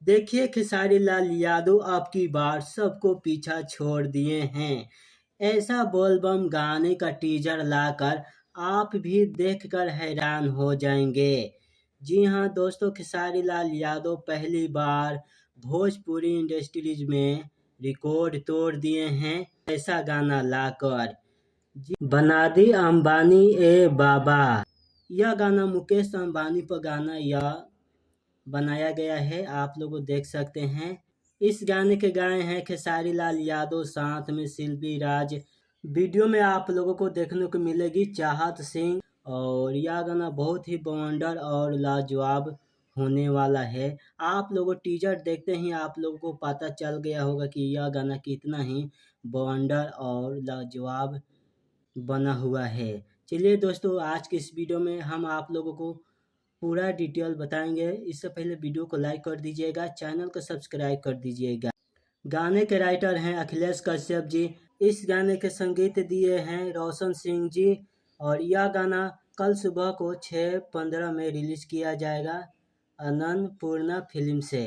देखिए खेसारी लाल यादव अब की बार सबको पीछा छोड़ दिए हैं। ऐसा बोलबम गाने का टीजर लाकर आप भी देखकर हैरान हो जाएंगे। जी हाँ दोस्तों, खेसारी लाल यादव पहली बार भोजपुरी इंडस्ट्रीज में रिकॉर्ड तोड़ दिए हैं ऐसा गाना लाकर। जी बना दी अंबानी ए बाबा, यह गाना मुकेश अंबानी पर गाना यह बनाया गया है, आप लोग देख सकते हैं। इस गाने के गाए हैं खेसारी लाल यादव साथ में शिल्पी राज। वीडियो में आप लोगों को देखने को मिलेगी चाहत सिंह, और यह गाना बहुत ही बवंडर और लाजवाब होने वाला है। आप लोगों टीजर देखते ही आप लोगों को पता चल गया होगा कि यह गाना कितना ही बवंडर और लाजवाब बना हुआ है। चलिए दोस्तों, आज के इस वीडियो में हम आप लोगों को पूरा डिटेल बताएंगे। इससे पहले वीडियो को लाइक कर दीजिएगा, चैनल को सब्सक्राइब कर दीजिएगा। गाने के राइटर हैं अखिलेश कश्यप जी। इस गाने के संगीत दिए हैं रोशन सिंह जी, और यह गाना कल सुबह को 6:15 में रिलीज किया जाएगा अन्नपूर्णा फिल्म से।